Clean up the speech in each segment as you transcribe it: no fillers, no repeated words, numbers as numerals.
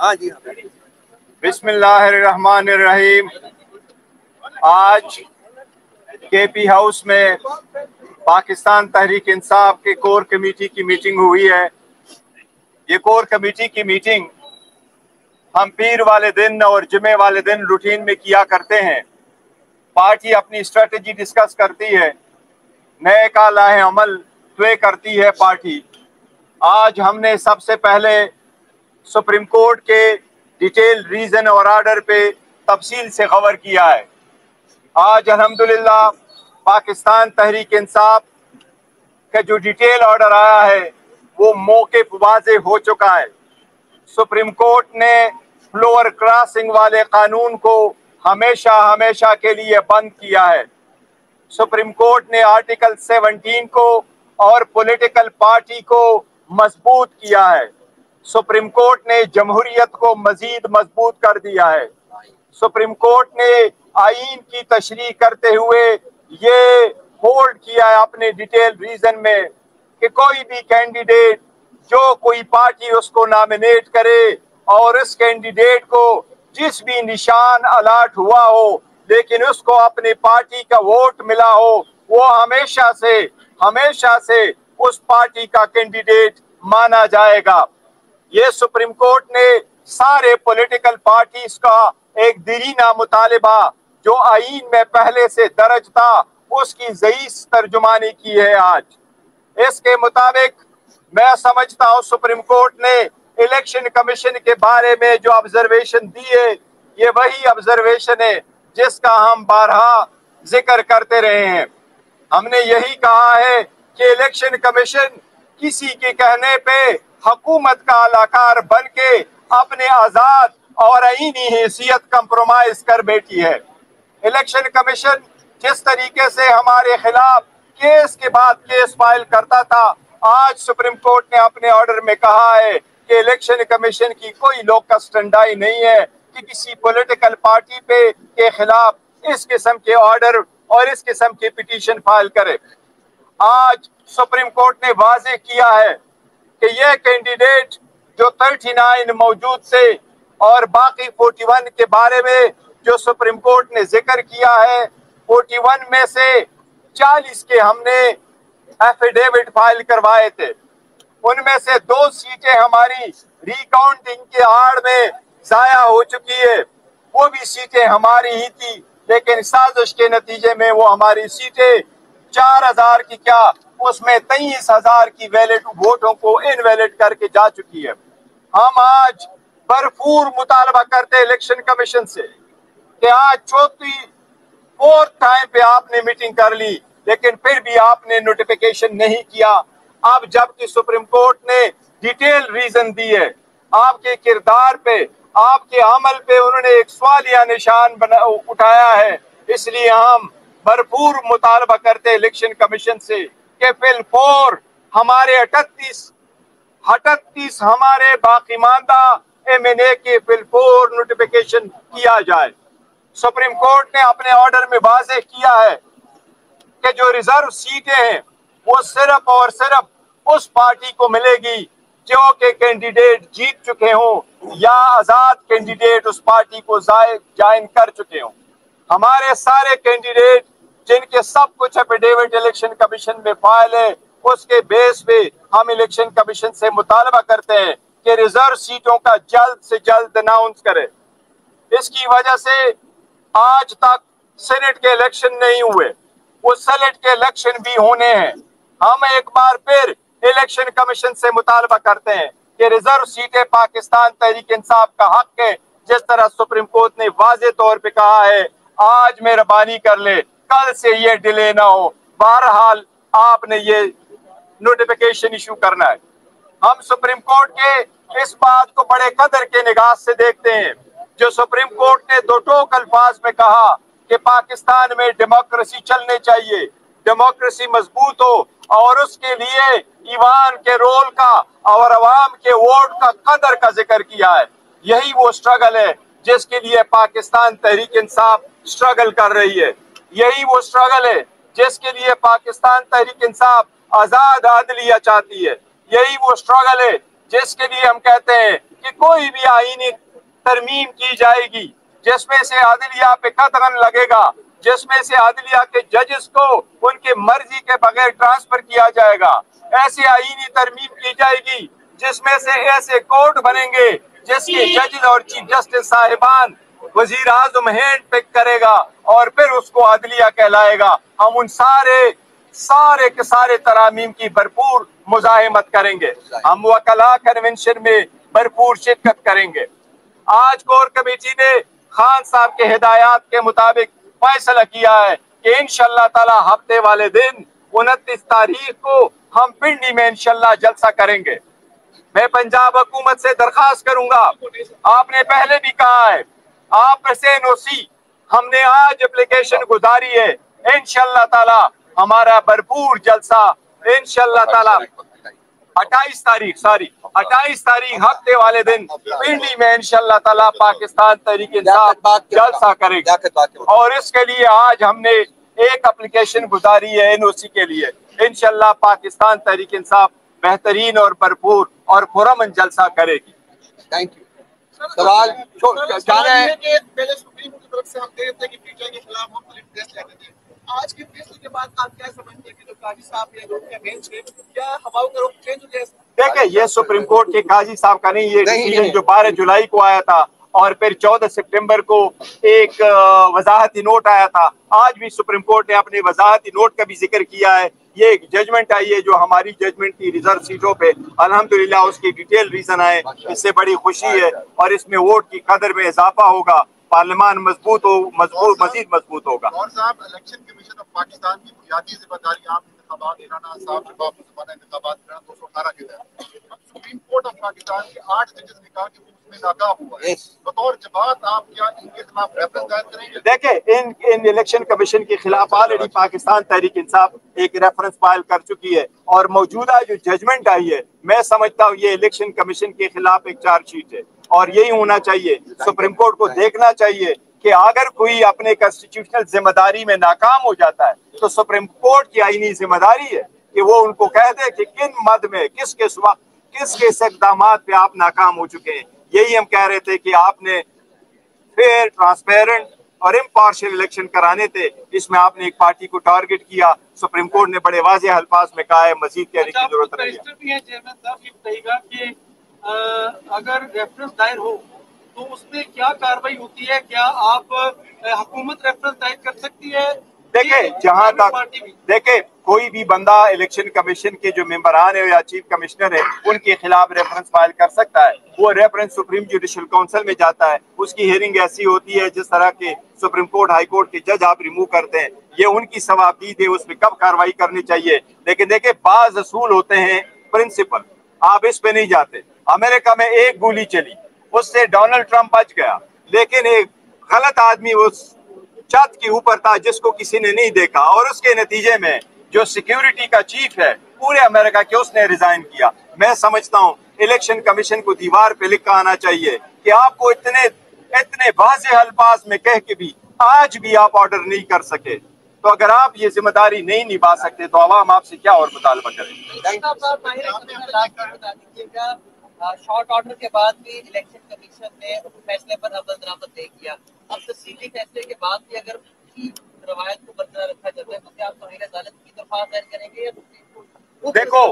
हाँ जी हाँ। बिस्मिल्लाहिर्रहमानिर्रहीम। आज केपी हाउस में पाकिस्तान तहरीक इंसाफ के कोर कमेटी की मीटिंग हुई है। ये कोर कमेटी की मीटिंग हम पीर वाले दिन और जुमे वाले दिन रूटीन में किया करते हैं। पार्टी अपनी स्ट्रेटजी डिस्कस करती है, नए का लाहे अमल तय करती है पार्टी। आज हमने सबसे पहले सुप्रीम कोर्ट के डिटेल रीजन और आर्डर पे तफसील से खबर किया है। आज अल्हम्दुलिल्लाह पाकिस्तान तहरीक इंसाफ का जो डिटेल ऑर्डर आया है वो मौके पर वाज़े हो चुका है। सुप्रीम कोर्ट ने फ्लोअर क्रॉसिंग वाले कानून को हमेशा हमेशा के लिए बंद किया है। सुप्रीम कोर्ट ने आर्टिकल 17 को और पॉलिटिकल पार्टी को मजबूत किया है। सुप्रीम कोर्ट ने जमहूरियत को मजीद मजबूत कर दिया है। सुप्रीम कोर्ट ने आईन की तशरीह करते हुए ये होल्ड किया है अपने डिटेल रीजन में कि कोई भी कैंडिडेट जो कोई पार्टी उसको नॉमिनेट करे और उस कैंडिडेट को जिस भी निशान अलाट हुआ हो लेकिन उसको अपनी पार्टी का वोट मिला हो, वो हमेशा से उस पार्टी का कैंडिडेट माना जाएगा। ये सुप्रीम कोर्ट ने सारे पॉलिटिकल पार्टीज का एक दीरीना मुतालिबा जो आईन में पहले से दर्ज था उसकी ज़ईस तर्जुमानी की है। आज इसके मुताबिक मैं समझता हूँ सुप्रीम कोर्ट ने इलेक्शन कमीशन के बारे में जो ऑब्जर्वेशन दी है ये वही ऑब्जर्वेशन है जिसका हम बारहा जिक्र करते रहे हैं। हमने यही कहा है कि इलेक्शन कमीशन किसी के कहने पे हुकूमत का अलाकार बन के अपने आजाद और आईनी हैसियत कंप्रोमाइज कर बैठी है। इलेक्शन कमीशन जिस तरीके से हमारे खिलाफ केस के बाद केस फाइल करता था, आज सुप्रीम कोर्ट ने अपने ऑर्डर में कहा है कि इलेक्शन कमीशन की कोई लोकस स्टैंडाई नहीं है कि किसी पॉलिटिकल पार्टी पे के खिलाफ इस किस्म के ऑर्डर और इस किस्म की पिटीशन फाइल करे। आज सुप्रीम कोर्ट ने वाजे किया है कि यह कैंडिडेट जो 39 मौजूद थे और बाकी 41 के बारे में जो सुप्रीम कोर्ट ने जिक्र किया है, 41 में से 40 के हमने एफिडेविट फाइल करवाए थे। उनमें से 2 सीटें हमारी रिकाउंटिंग के आड़ में जाया हो चुकी है। वो भी सीटें हमारी ही थी लेकिन साजिश के नतीजे में वो हमारी सीटें 4000 की क्या उसमें 23,000 की वैलिड वोटों को इनवैलिड करके जा चुकी है। हम आज भरपूर मुतालबा करते हैं इलेक्शन कमीशन से कि आज चौथी 4th टाइम पे आपने मीटिंग कर ली लेकिन फिर भी आपने नोटिफिकेशन नहीं किया। अब जबकि सुप्रीम कोर्ट ने डिटेल रीजन दी है, आपके किरदार पे आपके अमल पे उन्होंने एक सवालिया निशान उठाया है, इसलिए हम भरपूर मुतालबा करते इलेक्शन कमीशन से कि फिल 4 हमारे 38 हमारे बाकी मानदा MNA के फिल 4 नोटिफिकेशन किया जाए। सुप्रीम कोर्ट ने अपने ऑर्डर में वाज़ेह किया है कि जो रिजर्व सीटें हैं वो सिर्फ और सिर्फ उस पार्टी को मिलेगी जो के कैंडिडेट जीत चुके हों या आजाद कैंडिडेट उस पार्टी को ज्वाइन कर चुके हों। हमारे सारे कैंडिडेट जिनके सब कुछ एफिडेविट इलेक्शन कमीशन में फाइल है उसके बेस पे हम इलेक्शन कमीशन से मुतालबा करते हैं कि रिजर्व सीटों का जल्द से जल्द अनाउंस करे। इसकी वजह से आज तक सेनेट के इलेक्शन नहीं हुए, वो सेनेट के इलेक्शन भी होने हैं। हम एक बार फिर इलेक्शन कमीशन से मुतालबा करते हैं कि रिजर्व सीटें पाकिस्तान तहरीक इंसाफ का हक है। जिस तरह सुप्रीम कोर्ट ने वाज़े तौर पे कहा है, आज मेहरबानी कर ले, कल से ये डिले ना हो। बहरहाल आपने ये नोटिफिकेशन इशू करना है। हम सुप्रीम कोर्ट के इस बात को बड़े कदर के निगाह से देखते हैं जो सुप्रीम कोर्ट ने 2 टोक अल्फाज में कहा कि पाकिस्तान में डेमोक्रेसी चलने चाहिए, डेमोक्रेसी मजबूत हो और उसके लिए ईवान के रोल का और अवाम के वोट का कदर का जिक्र किया है। यही वो स्ट्रगल है जिसके लिए पाकिस्तान तहरीक इंसाफ स्ट्रगल कर रही है। यही वो स्ट्रगल है जिसके लिए पाकिस्तान तहरीक इंसाफ आजाद आदलिया चाहती है। यही वो स्ट्रगल है जिसके लिए हम कहते हैं कि कोई भी आईनी तरमीम की जाएगी जिसमें से अदलिया पे कतरन लगेगा, जिसमें से अदलिया के जजेस को उनके मर्जी के बगैर ट्रांसफर किया जाएगा। ऐसी आईनी तरमीम की जाएगी जिसमें से ऐसे कोर्ट बनेंगे जिसके जजेस और चीफ जस्टिस साहिबान वजीर आजम हैंड पिक करेगा और फिर उसको अदलिया कहलाएगा। हम उन सारे के सारे तरामीम की भरपूर मुजाहिमत करेंगे। हम वकला कन्वेंशन में भरपूर शिरकत करेंगे। आज कोर कमेटी ने खान साहब के हिदायत के मुताबिक फैसला किया है कि इंशाअल्लाह ताला हफ्ते वाले दिन 29 तारीख को हम पिंडी में इंशाअल्लाह जलसा करेंगे। मैं पंजाब हुकूमत से दरखास्त करूंगा, आपने पहले भी कहा है, आप से एनओसी हमने आज एप्लीकेशन गुजारी है, इंशाअल्लाह ताला हमारा भरपूर जलसा इंशाअल्लाह ताला 28 तारीख हफ्ते वाले दिन पिंडी में इंशाअल्लाह ताला पाकिस्तान तहरीक इंसाफ जलसा करेगा। और इसके लिए आज हमने एक एप्लीकेशन गुजारी है एनओसी के लिए। इंशाअल्लाह पाकिस्तान तहरीक इंसाफ बेहतरीन और भरपूर और पुरअमन जलसा करेगी। Thank you. सवाल पहले सुप्रीम कोर्ट की तरफ से हम देख रहे थे कि पीटीआई के खिलाफ मुख्तलिफ टेस्ट लेते थे। आज के फैसले के बाद आप क्या समझते हैं कि जो काजी साहब या लोग बेंच है, क्या हवाओं का रुख चेंज हो गया? देखिए, ये सुप्रीम कोर्ट के काजी साहब का नहीं, ये डिसीजन जो 12 जुलाई को आया था और फिर 14 सितंबर को एक वजाहती नोट आया था। आज भी सुप्रीम कोर्ट ने अपने वजाहती नोट का भी जिक्र किया है। ये एक जजमेंट आई है जो हमारी जजमेंट की रिजर्व सीटों पे अल्हम्दुलिल्लाह उसकी डिटेल रीजन आए, इससे बड़ी खुशी है और इसमें वोट की कदर में इजाफा होगा, पार्लियामान मजीद मजबूत होगा। और साहब, इलेक्शन कमीशन ऑफ पाकिस्तान की बुनियादी जिम्मेदारी आप इंतखाबात कराना, साफ शफाफ इंतखाबात कराना 218 के तहत। अब सुप्रीम कोर्ट ऑफ पाकिस्तान के 8 जजेस ने कहा कि वो उसमें नाकाम हुआ है। बतौर जमात आप क्या इनके खिलाफ रेफरेंस दायर करेंगे? देखिए, इन इलेक्शन कमीशन के खिलाफ ऑलरेडी पाकिस्तान तहरीक इंसाफ एक रेफरेंस फाइल कर चुकी है और मौजूदा जो जजमेंट आई है, मैं समझता हूँ ये इलेक्शन कमीशन के खिलाफ एक चार्जशीट है और यही होना चाहिए। सुप्रीम कोर्ट को देखना चाहिए कि अगर कोई अपने कॉन्स्टिट्यूशनल जिम्मेदारी में नाकाम हो जाता है तो सुप्रीम कोर्ट की आईनी जिम्मेदारी है कि वो उनको कह दे कि किन मद में किस इकदाम पे आप नाकाम हो चुके हैं। यही हम कह रहे थे कि आपने फेयर, ट्रांसपेरेंट और इम्पार्शियल इलेक्शन कराने थे, इसमें आपने एक पार्टी को टारगेट किया। सुप्रीम कोर्ट ने बड़े वाज़ेह अल्फाज में कहा है मजीद कहने की जरूरत नहीं है। अगर रेफरेंस दायर हो तो उसमें क्या कार्रवाई होती है? क्या आप हुकूमत रेफरेंस दायर कर सकती है? देखे कोई भी बंदा इलेक्शन कमीशन के जो मेंबरान है या चीफ कमिश्नर है उनके खिलाफ रेफरेंस फाइल कर सकता है। वो रेफरेंस सुप्रीम जुडिशल काउंसिल में जाता है, उसकी हियरिंग ऐसी होती है जिस तरह के सुप्रीम कोर्ट, हाई कोर्ट के जज आप रिमूव करते हैं, ये उनकी सवाबदीद है, उसमें कब कार्रवाई करनी चाहिए। लेकिन देखे बाज असूल होते हैं, प्रिंसिपल, आप इस पे नहीं जाते। अमेरिका में एक गोली चली, उससे डोनाल्ड ट्रंप बच गया, लेकिन एक गलत आदमी उस छत के ऊपर था जिसको किसी ने नहीं देखा और उसके नतीजे में जो सिक्योरिटी का चीफ है पूरे अमेरिका के, उसने रिजाइन किया। मैं समझता हूँ इलेक्शन कमीशन को दीवार पे लिखा आना चाहिए कि आपको इतने वाज़ेह अल्फाज में कह के भी आज भी आप ऑर्डर नहीं कर सके, तो अगर आप ये जिम्मेदारी नहीं निभा सकते तो आवाम आपसे क्या और मुतालबा करें। शॉर्ट ऑर्डर के बाद भी इलेक्शन कमीशन ने फैसले पर अमल नहीं किया। अब तफसीली फैसले के बाद भी अगर रवायत को बरकरार रखा जाता है तो क्या आप तौहीन अदालत की दरख्वास्त दायर करेंगे या देखो,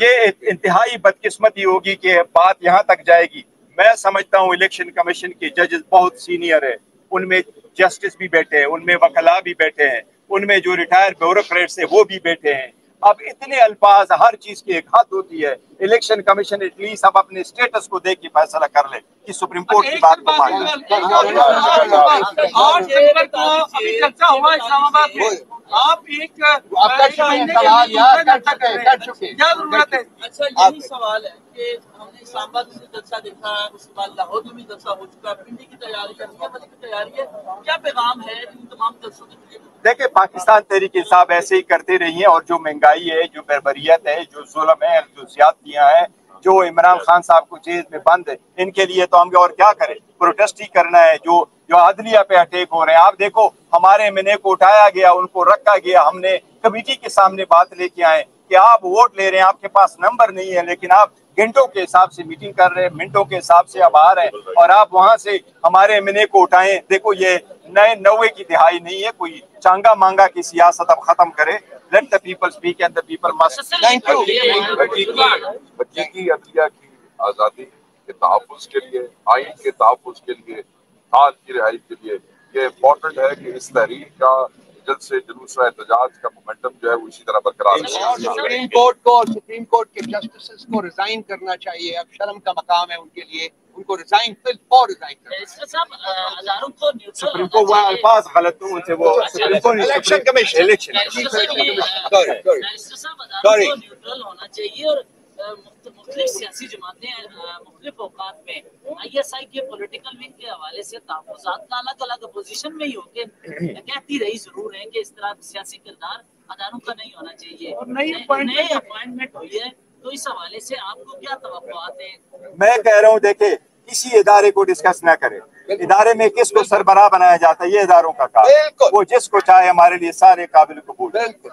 ये इंतहाई बदकिस्मती होगी कि बात यहाँ तक जाएगी। मैं समझता हूँ इलेक्शन कमीशन के जजेस बहुत सीनियर है, उनमें जस्टिस भी बैठे हैं, उनमें वकला भी बैठे हैं, उनमें जो रिटायर्ड ब्यूरोक्रेट्स है वो भी बैठे हैं। अब इतने अल्फाज, हर चीज की एक हद होती है। इलेक्शन कमीशन एटलीस्ट अब अपने स्टेटस को देख के फैसला कर ले कि सुप्रीम कोर्ट की बात को माने। 8 जनवरी को अभी चर्चा हुआ इस्लामाबाद में, आप एक क्या जरूरत है? अच्छा, यही सवाल है कि हमने इस्लामाबाद में जलसा देखा है, उसके बाद लाहौर में भी जलसा हो चुका है, पिंडी की तैयारी है, की तैयारी है, क्या पैगाम है इन तमाम जलसों के लिए? देखिए, पाकिस्तान तहरीक इंसाफ ऐसे ही करते रही है और जो महंगाई है, जो बर्बरियत है, जो जुल्म है, जो ज्यादतियां हैं, जो इमरान खान साहब को जेल में बंद है, इनके लिए तो हम और क्या करें, प्रोटेस्ट ही करना है। जो अदलिया पे अटैक हो रहे हैं, आप देखो हमारे एमएनए को उठाया गया, उनको रखा गया, हमने कमेटी के सामने बात लेके आए कि आप वोट ले रहे हैं, आपके पास नंबर नहीं है, लेकिन आप घंटों के हिसाब से मीटिंग कर रहे हैं, मिनटों के हिसाब से अब आ रहे हैं, और आप वहां से हमारे एमएनए को उठाएं। देखो ये नए 90 की दिहाई नहीं है, कोई चांगा मांगा की सियासत अब खत्म करे। Let the people speak and the people must. Thank you. हकीकी अदलिया की आज़ादी के तहफ़्फ़ुज़ के लिए, आइन के तहफ़्फ़ुज़ के लिए, खाद की रिहाई के लिए ये इम्पोर्टेंट है कि इस तहरीक का जल्द से जुलूस व एहतजाज का मोमेंटम जो है वो इसी तरह बरकरार और रहे। सुप्रीम कोर्ट को और सुप्रीम कोर्ट के जस्टिसेस को रिजाइन करना चाहिए। अब शर्म का मकाम है उनके लिए, उनको रिजाइन रिजाइन करना। सुप्रीम को वो अल्फाज गलत हो उनसे, वो सुप्रीम को election commission election sorry neutral होना चाहिए और मुख्तलिफ सियासी जमातें मुख्तलिफ औकात में ISI के पॉलिटिकल विंग के हवाले से तहफ़्फ़ुज़ात का अलग अलग अपोजिशन में ही होके कहती रही जरूर है कि इस तरह सियासी किरदार अदारों का नहीं होना चाहिए। नई अपॉइंटमेंट हुई है तो इस हवाले से आपको क्या तवक्कुआत है? मैं कह रहा हूँ देखे किसी इदारे को डिस्कस ना करें, इदारे में किसको सरबराह बनाया जाता है ये इदारों का काम, बिल्कुल। वो जिसको चाहे हमारे लिए सारे काबिल कबूल। बिल्कुल।